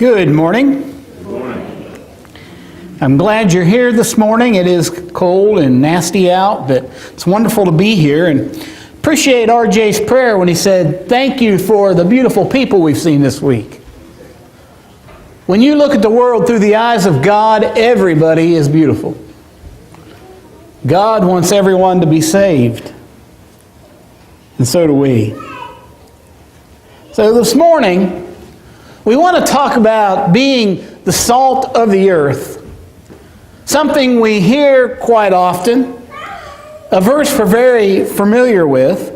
Good morning. Good morning. I'm glad you're here this morning. It is cold and nasty out, but it's wonderful to be here. And appreciate RJ's prayer when he said, thank you for the beautiful people we've seen this week. When you look at the world through the eyes of God, everybody is beautiful. God wants everyone to be saved. And so do we. So this morning, we want to talk about being the salt of the earth. Something we hear quite often. A verse we're very familiar with.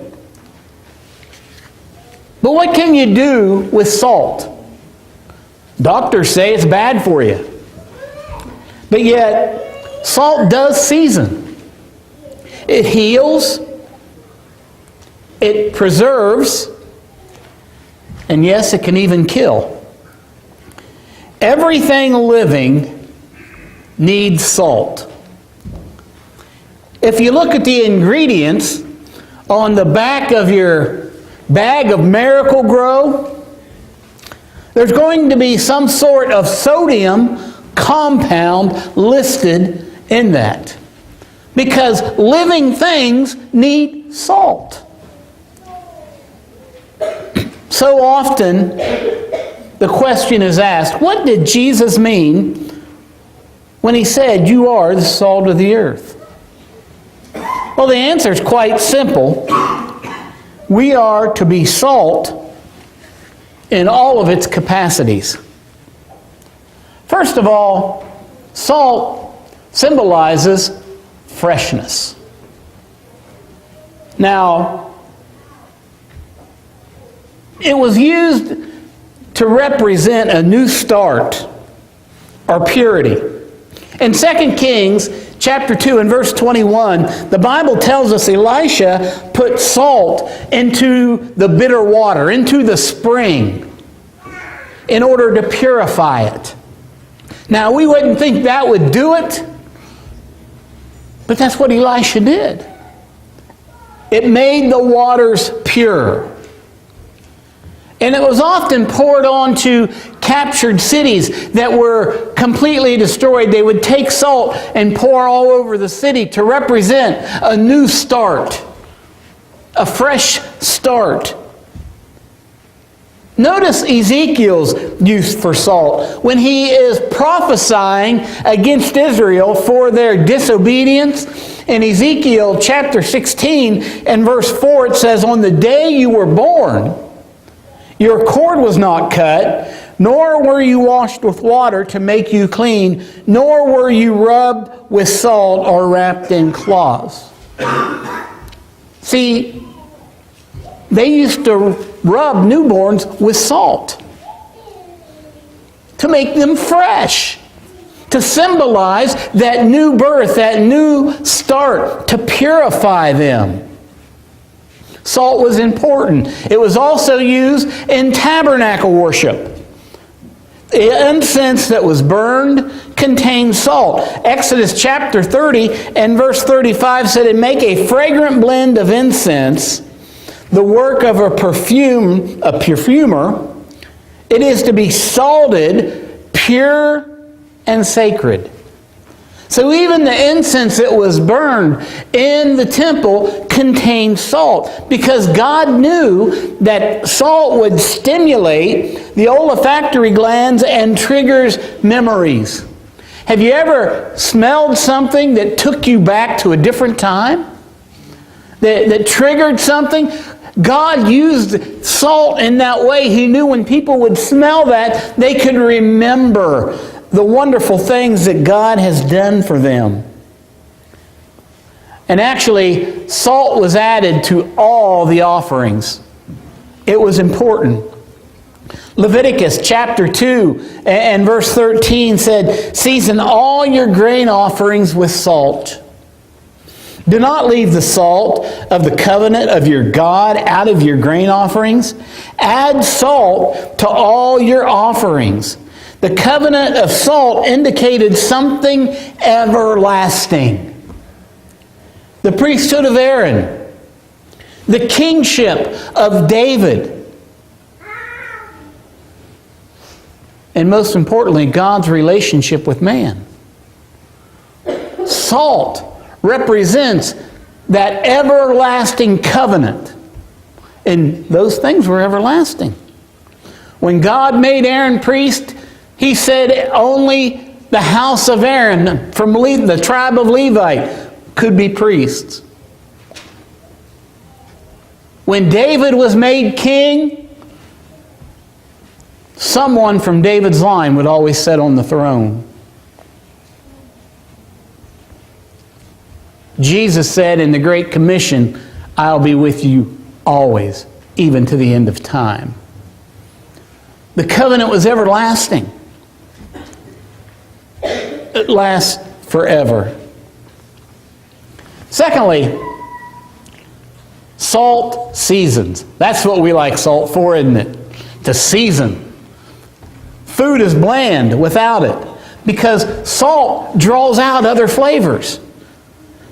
But what can you do with salt? Doctors say it's bad for you. But yet, salt does season. It heals. It preserves. And yes, it can even kill. Everything living needs salt. If you look at the ingredients on the back of your bag of Miracle Grow, there's going to be some sort of sodium compound listed in that. Because living things need salt. So often, the question is asked, what did Jesus mean when he said, you are the salt of the earth? Well, the answer is quite simple. We are to be salt in all of its capacities. First of all, salt symbolizes freshness. Now, it was used to represent a new start or purity. In 2 Kings chapter 2 and verse 21, the Bible tells us Elisha put salt into the bitter water, into the spring, in order to purify it. Now, we wouldn't think that would do it, but that's what Elisha did. It made the waters pure. And it was often poured onto captured cities that were completely destroyed. They would take salt and pour all over the city to represent a new start, a fresh start. Notice Ezekiel's use for salt. When he is prophesying against Israel for their disobedience, in Ezekiel chapter 16 and verse 4 it says, on the day you were born, your cord was not cut, nor were you washed with water to make you clean, nor were you rubbed with salt or wrapped in cloths. See, they used to rub newborns with salt to make them fresh, to symbolize that new birth, that new start, to purify them. Salt was important. It was also used in tabernacle worship. The incense that was burned contained salt. Exodus chapter 30 and verse 35 said, and make a fragrant blend of incense, the work of a perfumer. It is to be salted, pure, and sacred. So even the incense that was burned in the temple contained salt, because God knew that salt would stimulate the olfactory glands and triggers memories. Have you ever smelled something that took you back to a different time? That triggered something? God used salt in that way. He knew when people would smell that, they could remember the wonderful things that God has done for them. And actually, salt was added to all the offerings. It was important. Leviticus chapter 2 and verse 13 said, season all your grain offerings with salt. Do not leave the salt of the covenant of your God out of your grain offerings. Add salt to all your offerings. The covenant of salt indicated something everlasting. The priesthood of Aaron, the kingship of David, and most importantly, God's relationship with man. Salt represents that everlasting covenant. And those things were everlasting. When God made Aaron priest, He said only the house of Aaron from the tribe of Levite could be priests. When David was made king, someone from David's line would always sit on the throne. Jesus said in the Great Commission, I'll be with you always, even to the end of time. The covenant was everlasting. It lasts forever. Secondly, salt seasons. That's what we like salt for, isn't it? To season. Food is bland without it because salt draws out other flavors.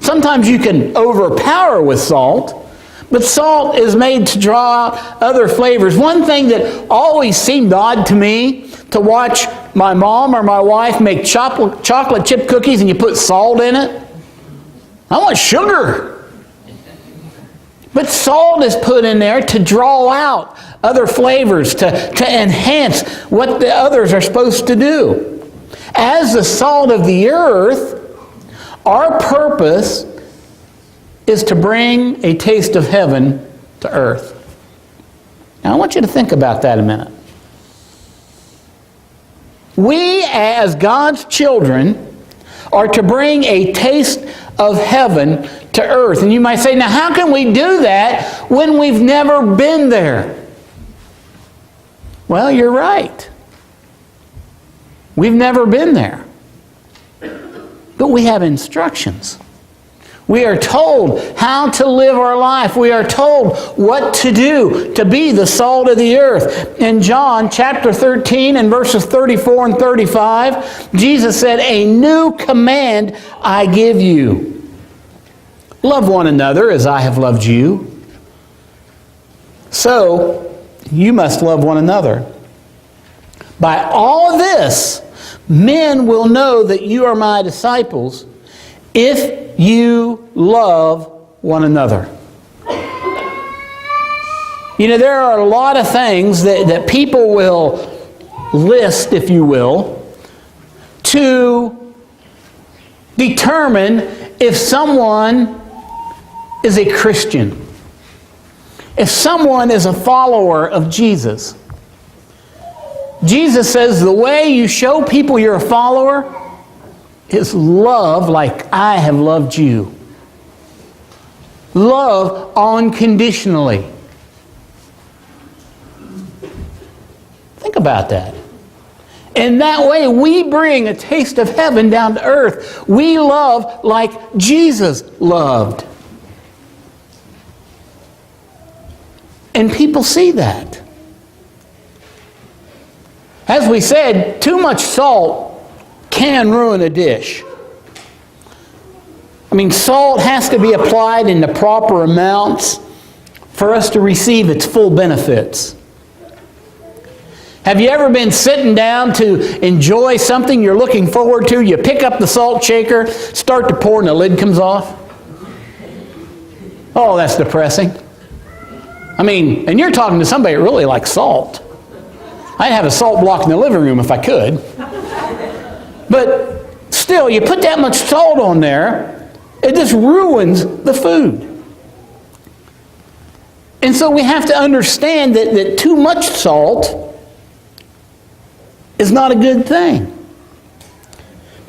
Sometimes you can overpower with salt, but salt is made to draw out other flavors. One thing that always seemed odd to me, to watch my mom or my wife make chocolate chip cookies and you put salt in it. I want sugar. But salt is put in there to draw out other flavors, to enhance what the others are supposed to do. As the salt of the earth, our purpose is to bring a taste of heaven to earth. Now I want you to think about that a minute. We as God's children are to bring a taste of heaven to earth. And you might say, now how can we do that when we've never been there? Well, you're right. We've never been there. But we have instructions. We are told how to live our life. We are told what to do to be the salt of the earth. In John chapter 13 and verses 34 and 35, Jesus said, "A new command I give you. Love one another as I have loved you. So you must love one another. By all of this, men will know that you are my disciples if you love one another." You know, there are a lot of things that people will list, if you will, to determine if someone is a Christian, if someone is a follower of Jesus. Jesus says the way you show people you're a follower is love like I have loved you. Love unconditionally. Think about that. And that way we bring a taste of heaven down to earth. We love like Jesus loved. And people see that. As we said, too much salt can ruin a dish. I mean, salt has to be applied in the proper amounts for us to receive its full benefits. Have you ever been sitting down to enjoy something you're looking forward to? You pick up the salt shaker, start to pour, and the lid comes off? Oh, that's depressing. I mean, and you're talking to somebody that really likes salt. I'd have a salt block in the living room if I could. But still, you put that much salt on there, it just ruins the food. And so we have to understand that too much salt is not a good thing.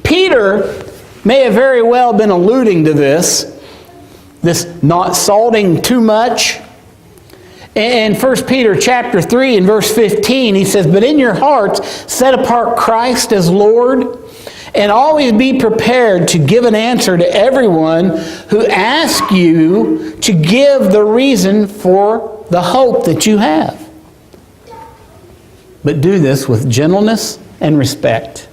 Peter may have very well been alluding to this not salting too much. In 1 Peter chapter 3 and verse 15, he says, "But in your hearts set apart Christ as Lord, and always be prepared to give an answer to everyone who asks you to give the reason for the hope that you have. But do this with gentleness and respect."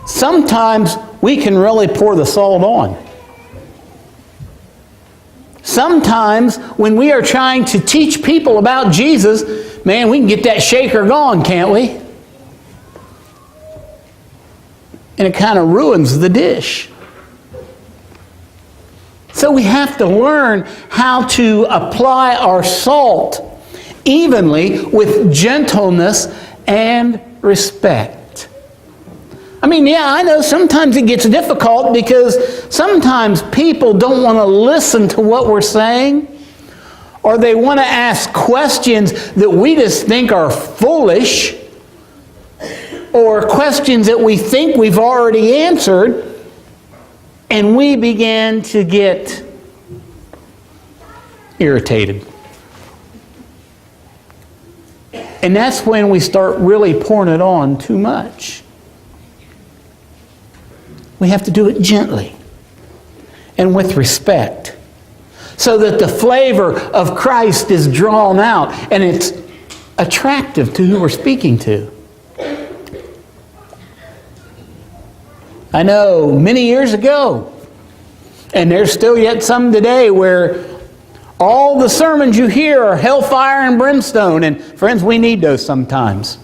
Sometimes we can really pour the salt on. Sometimes when we are trying to teach people about Jesus, man, we can get that shaker going, can't we? And it kind of ruins the dish. So we have to learn how to apply our salt evenly with gentleness and respect. I mean, yeah, I know sometimes it gets difficult because sometimes people don't want to listen to what we're saying, or they want to ask questions that we just think are foolish, or questions that we think we've already answered, and we begin to get irritated. And that's when we start really pouring it on too much. We have to do it gently and with respect, so that the flavor of Christ is drawn out and it's attractive to who we're speaking to. I know many years ago, and there's still yet some today, where all the sermons you hear are hellfire and brimstone. And friends, we need those sometimes.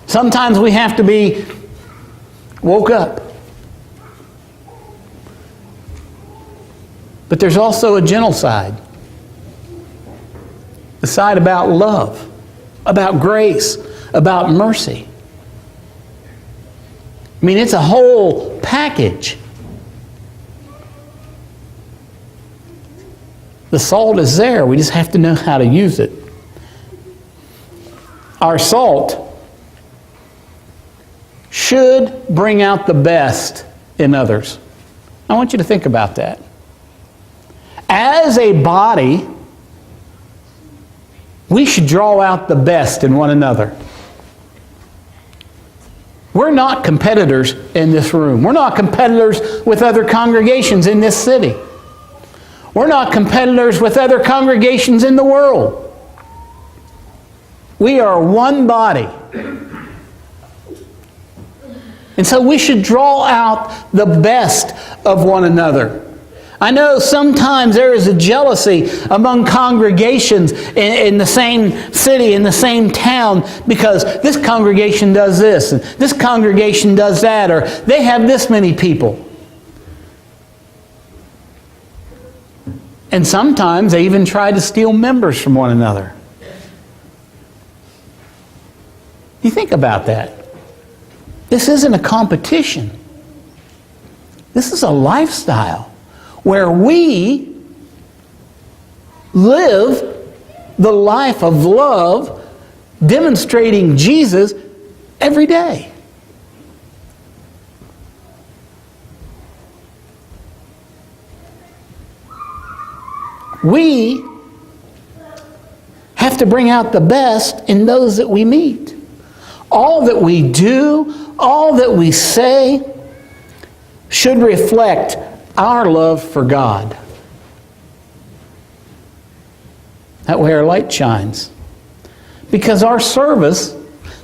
Sometimes we have to be woke up. But there's also a gentle side. The side about love, about grace, about mercy. I mean, it's a whole package. The salt is there. We just have to know how to use it. Our salt should bring out the best in others. I want you to think about that. As a body, we should draw out the best in one another. We're not competitors in this room. We're not competitors with other congregations in this city. We're not competitors with other congregations in the world. We are one body. And so we should draw out the best of one another. I know sometimes there is a jealousy among congregations in the same city, in the same town, because this congregation does this, and this congregation does that, or they have this many people. And sometimes they even try to steal members from one another. You think about that. This isn't a competition. This is a lifestyle where we live the life of love, demonstrating Jesus every day. We have to bring out the best in those that we meet. All that we do, all that we say, should reflect our love for God. That way our light shines. Because our service,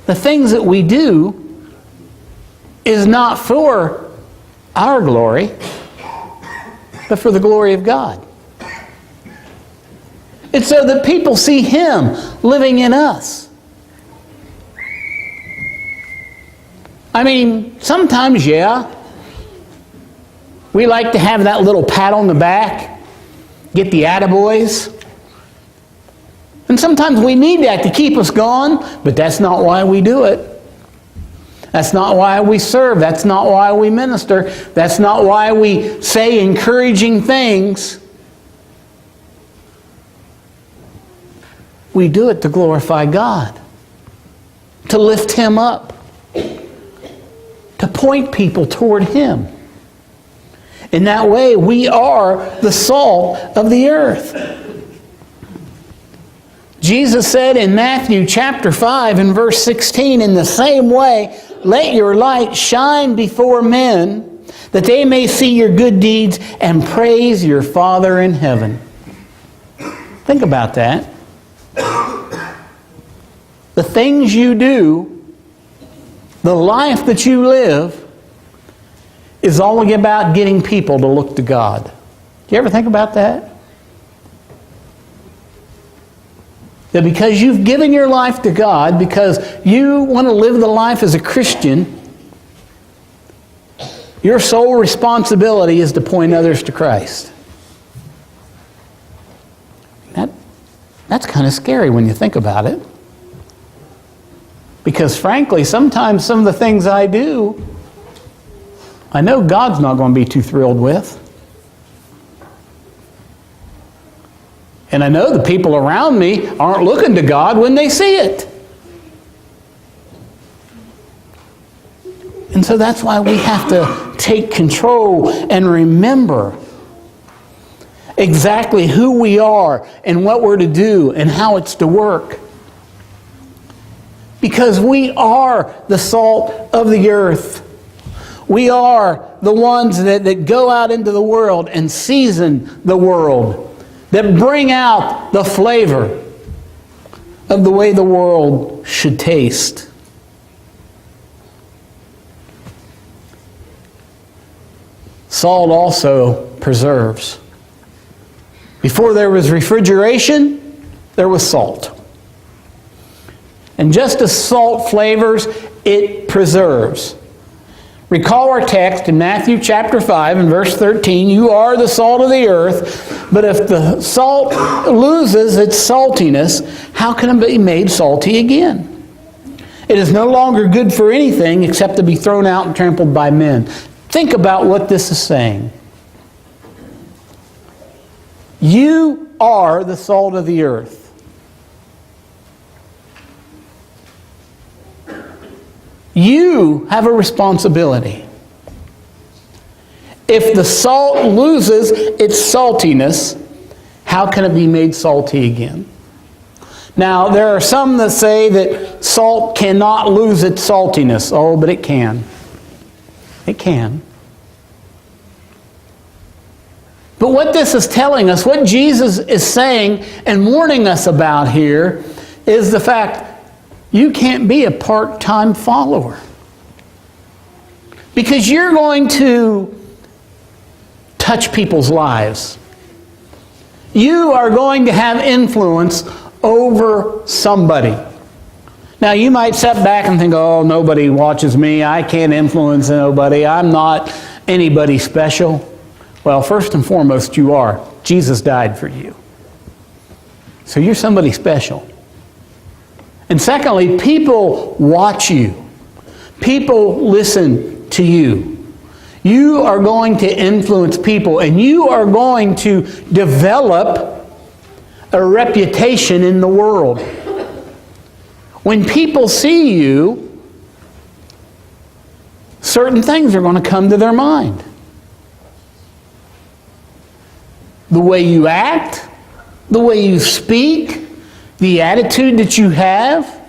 the things that we do, is not for our glory, but for the glory of God. It's so that people see Him living in us. I mean, sometimes, yeah, we like to have that little pat on the back, get the attaboys. And sometimes we need that to keep us going, but that's not why we do it. That's not why we serve. That's not why we minister. That's not why we say encouraging things. We do it to glorify God, to lift Him up, to point people toward Him. In that way, we are the salt of the earth. Jesus said in Matthew chapter 5 and verse 16, in the same way, let your light shine before men, that they may see your good deeds and praise your Father in heaven. Think about that. The things you do, the life that you live, is all about getting people to look to God. Do you ever think about that? that because you've given your life to God, because you want to live the life as a Christian, your sole responsibility is to point others to Christ. That's kind of scary when you think about it. Because frankly, sometimes some of the things I do, I know God's not going to be too thrilled with. And I know the people around me aren't looking to God when they see it. And so that's why we have to take control and remember exactly who we are and what we're to do and how it's to work. Because we are the salt of the earth. We are the ones that go out into the world and season the world, that bring out the flavor of the way the world should taste. Salt also preserves. Before there was refrigeration, there was salt. And just as salt flavors, it preserves. Recall our text in Matthew chapter 5 and verse 13, "You are the salt of the earth, but if the salt loses its saltiness, how can it be made salty again? It is no longer good for anything except to be thrown out and trampled by men." Think about what this is saying. You are the salt of the earth. You have a responsibility. If the salt loses its saltiness, how can it be made salty again? Now, there are some that say that salt cannot lose its saltiness. Oh, but it can. It can. But what this is telling us, what Jesus is saying and warning us about here, is the fact you can't be a part-time follower. Because you're going to touch people's lives. You are going to have influence over somebody. Now, you might sit back and think, oh, nobody watches me. I can't influence nobody. I'm not anybody special. Well, first and foremost, you are. Jesus died for you. So you're somebody special. And secondly, people watch you. People listen to you. You are going to influence people, and you are going to develop a reputation in the world. When people see you, certain things are going to come to their mind. The way you act, the way you speak, the attitude that you have.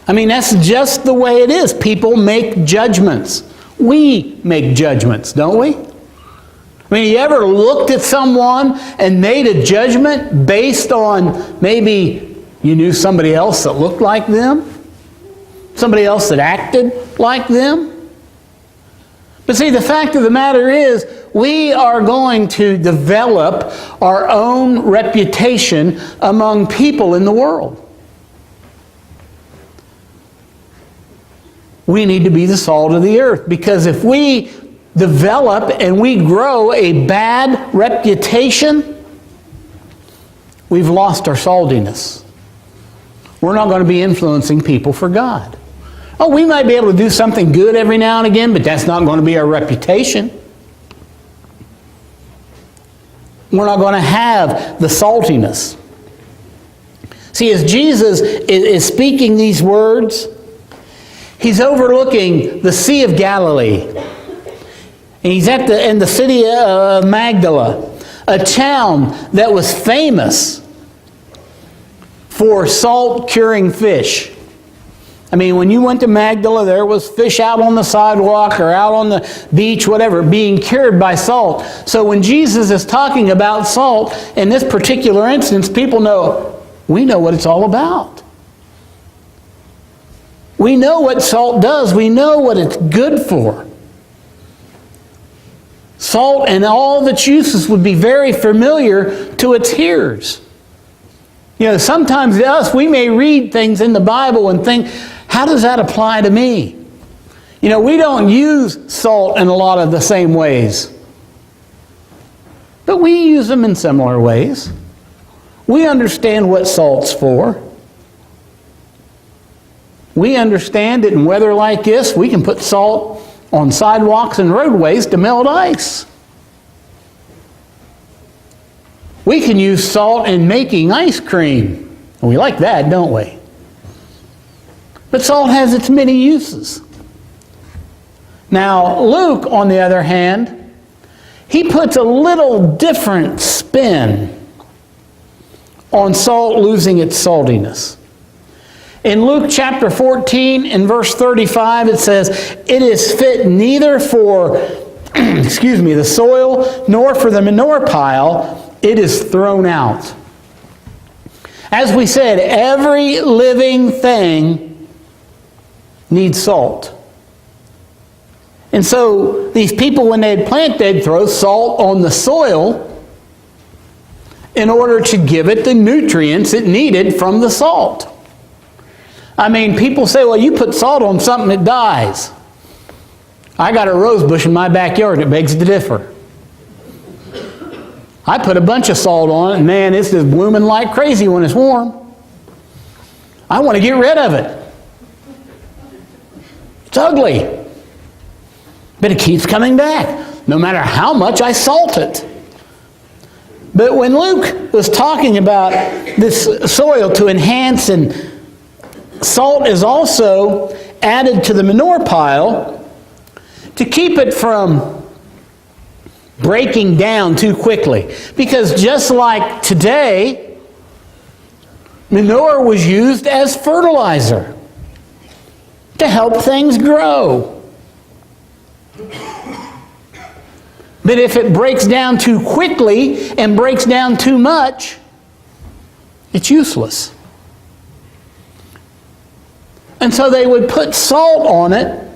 I mean, that's just the way it is. People make judgments. We make judgments, don't we? I mean, you ever looked at someone and made a judgment based on maybe you knew somebody else that looked like them? Somebody else that acted like them? But see, the fact of the matter is, we are going to develop our own reputation among people in the world. We need to be the salt of the earth, because if we develop and we grow a bad reputation, we've lost our saltiness. We're not going to be influencing people for God. Oh, we might be able to do something good every now and again, but that's not going to be our reputation. We're not going to have the saltiness. See, as Jesus is speaking these words, he's overlooking the Sea of Galilee. And he's in the city of Magdala, a town that was famous for salt curing fish. I mean, when you went to Magdala, there was fish out on the sidewalk or out on the beach, whatever, being cured by salt. So when Jesus is talking about salt, in this particular instance, people know, we know what it's all about. We know what salt does. We know what it's good for. Salt and all the uses would be very familiar to its hearers. Sometimes to us, we may read things in the Bible and think, how does that apply to me? We don't use salt in a lot of the same ways. But we use them in similar ways. We understand what salt's for. We understand that in weather like this, we can put salt on sidewalks and roadways to melt ice. We can use salt in making ice cream. And we like that, don't we? But salt has its many uses. Now, Luke, on the other hand, he puts a little different spin on salt losing its saltiness. In Luke chapter 14 and verse 35, it says, "It is fit neither for the soil nor for the manure pile, it is thrown out." As we said, every living thing needs salt. And so these people, when they'd plant, they'd throw salt on the soil in order to give it the nutrients it needed from the salt. People say, well, you put salt on something that dies. I got a rose bush in my backyard that begs to differ. I put a bunch of salt on it, and man, it's just blooming like crazy when it's warm. I want to get rid of it. It's ugly. But it keeps coming back, no matter how much I salt it. But when Luke was talking about this soil to enhance, and salt is also added to the manure pile to keep it from breaking down too quickly. Because just like today, manure was used as fertilizer to help things grow. But if it breaks down too quickly and breaks down too much, it's useless. And so they would put salt on it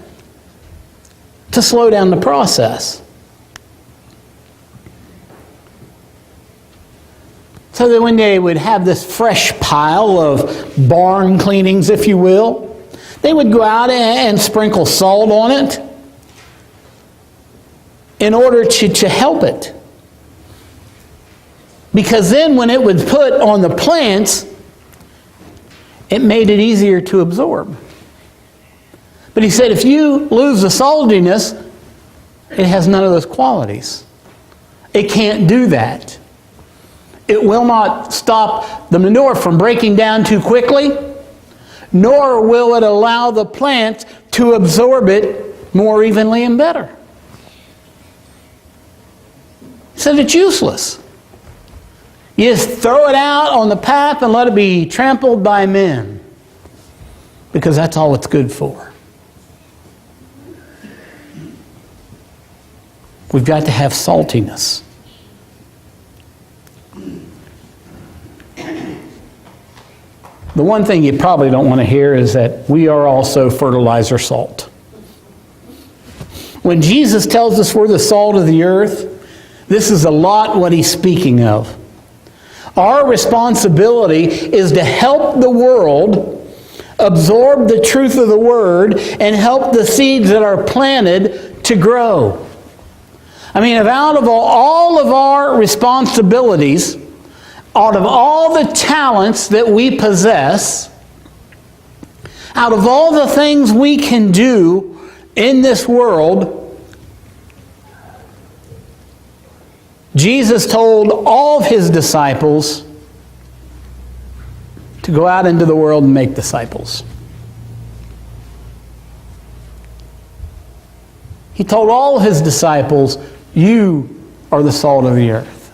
to slow down the process. So that when they would have this fresh pile of barn cleanings, if you will, they would go out and sprinkle salt on it in order to help it. Because then when it was put on the plants, it made it easier to absorb. But he said if you lose the saltiness, it has none of those qualities. It can't do that. It will not stop the manure from breaking down too quickly, nor will it allow the plant to absorb it more evenly and better. He said it's useless. You just throw it out on the path and let it be trampled by men, because that's all it's good for. We've got to have saltiness. The one thing you probably don't want to hear is that we are also fertilizer salt. When Jesus tells us we're the salt of the earth, this is a lot what he's speaking of. Our responsibility is to help the world absorb the truth of the Word and help the seeds that are planted to grow. If out of all of our responsibilities, out of all the talents that we possess, out of all the things we can do in this world, Jesus told all of his disciples to go out into the world and make disciples. He told all of his disciples, you are the salt of the earth.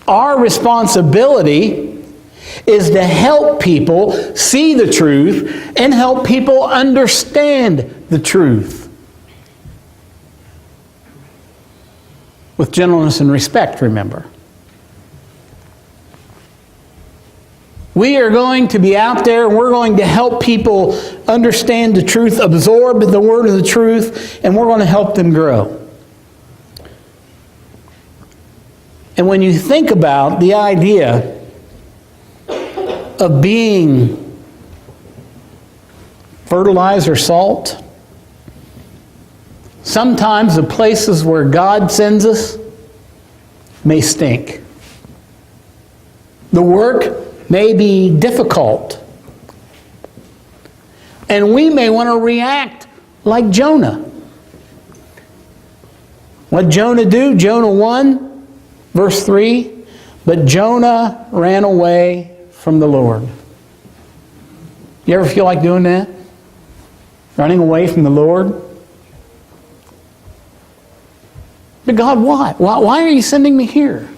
Our responsibility is to help people see the truth and help people understand the truth. With gentleness and respect, remember. We are going to be out there and we're going to help people understand the truth, absorb the word of the truth, and we're going to help them grow. And when you think about the idea of being fertilizer, salt, sometimes the places where God sends us may stink. The work may be difficult. And we may want to react like Jonah. What did Jonah do? Jonah 1, verse 3, but Jonah ran away from the Lord. You ever feel like doing that? Running away from the Lord? But God, why? Why are you sending me here?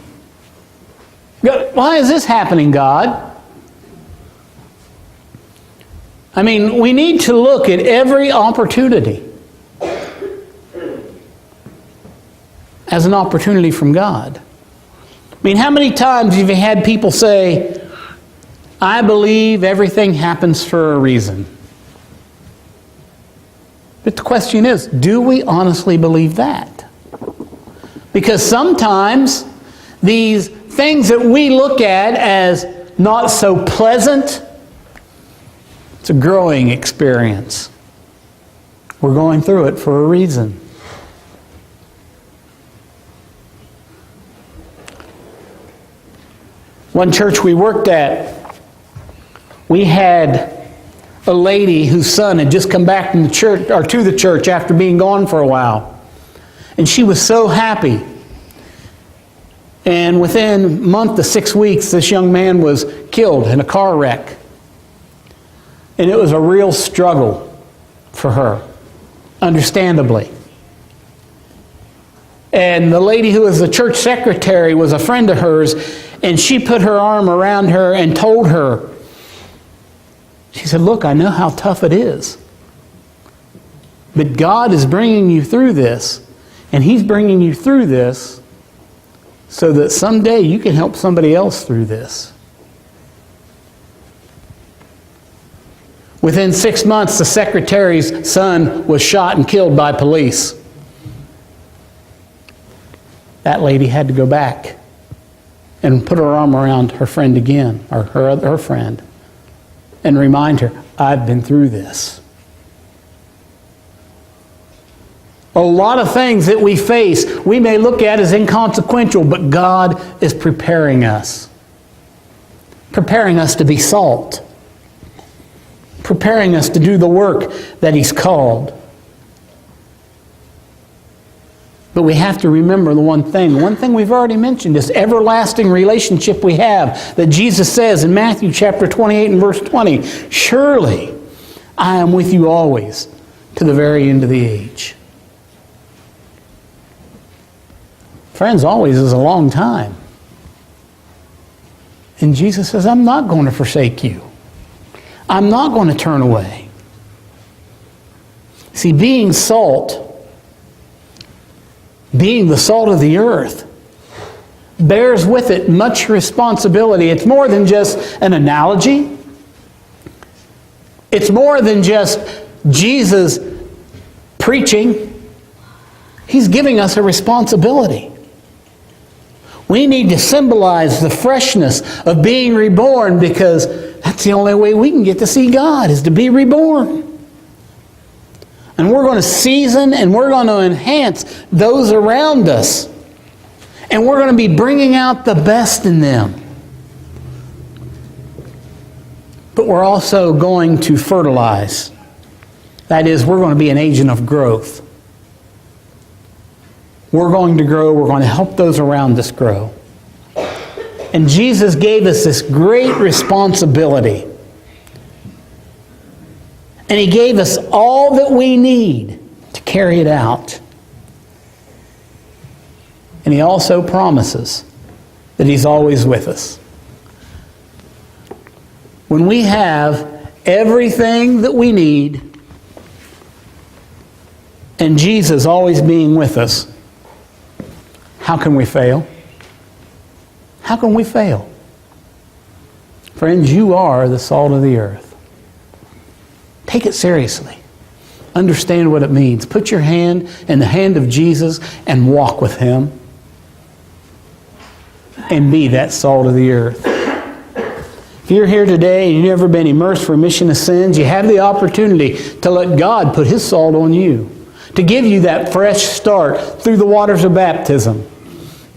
God, why is this happening, God? I mean, we need to look at every opportunity as an opportunity from God. I mean, how many times have you had people say, I believe everything happens for a reason? But the question is, do we honestly believe that? Because sometimes these things that we look at as not so pleasant, it's a growing experience. We're going through it for a reason. One church we worked at, we had a lady whose son had just come back from the church, or to the church after being gone for a while. And she was so happy. And within a month to 6 weeks, this young man was killed in a car wreck. And it was a real struggle for her, understandably. And the lady who was the church secretary was a friend of hers, and she put her arm around her and told her, she said, look, I know how tough it is. But God is bringing you through this, and He's bringing you through this so that someday you can help somebody else through this. Within 6 months, the secretary's son was shot and killed by police. That lady had to go back and put her arm around her friend again, or her friend, and remind her, I've been through this. A lot of things that we face, we may look at as inconsequential, but God is preparing us. Preparing us to be salt. Preparing us to do the work that He's called. But we have to remember the one thing we've already mentioned, this everlasting relationship we have that Jesus says in Matthew chapter 28 and verse 20, surely I am with you always to the very end of the age. Friends, always is a long time. And Jesus says, I'm not going to forsake you. I'm not going to turn away. See, being salt, being the salt of the earth, bears with it much responsibility. It's more than just an analogy. It's more than just Jesus preaching. He's giving us a responsibility. We need to symbolize the freshness of being reborn, because that's the only way we can get to see God, is to be reborn. And we're going to season and we're going to enhance those around us. And we're going to be bringing out the best in them. But we're also going to fertilize. That is, we're going to be an agent of growth. We're going to grow. We're going to help those around us grow. And Jesus gave us this great responsibility. And He gave us all that we need to carry it out. And He also promises that He's always with us. When we have everything that we need, and Jesus always being with us, how can we fail? How can we fail? Friends, you are the salt of the earth. Take it seriously. Understand what it means. Put your hand in the hand of Jesus and walk with Him. And be that salt of the earth. If If you're here today and you've never been immersed for remission of sins, you have the opportunity to let God put His salt on you, to give you that fresh start through the waters of baptism,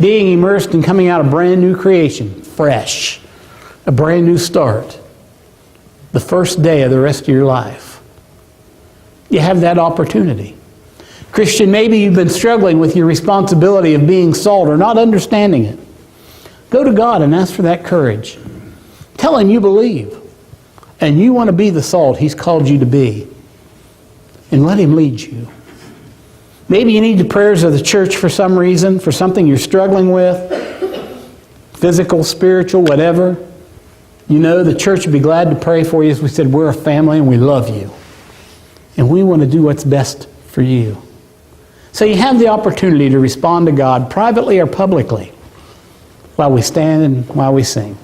being immersed and coming out a brand new creation, fresh, a brand new start, the first day of the rest of your life. You have that opportunity. Christian, maybe you've been struggling with your responsibility of being salt or not understanding it. Go to God and ask for that courage. Tell Him you believe and you want to be the salt He's called you to be. And let Him lead you. Maybe you need the prayers of the church for some reason, for something you're struggling with, physical, spiritual, whatever. You know, the church would be glad to pray for you. As we said, we're a family and we love you. And we want to do what's best for you. So you have the opportunity to respond to God privately or publicly while we stand and while we sing.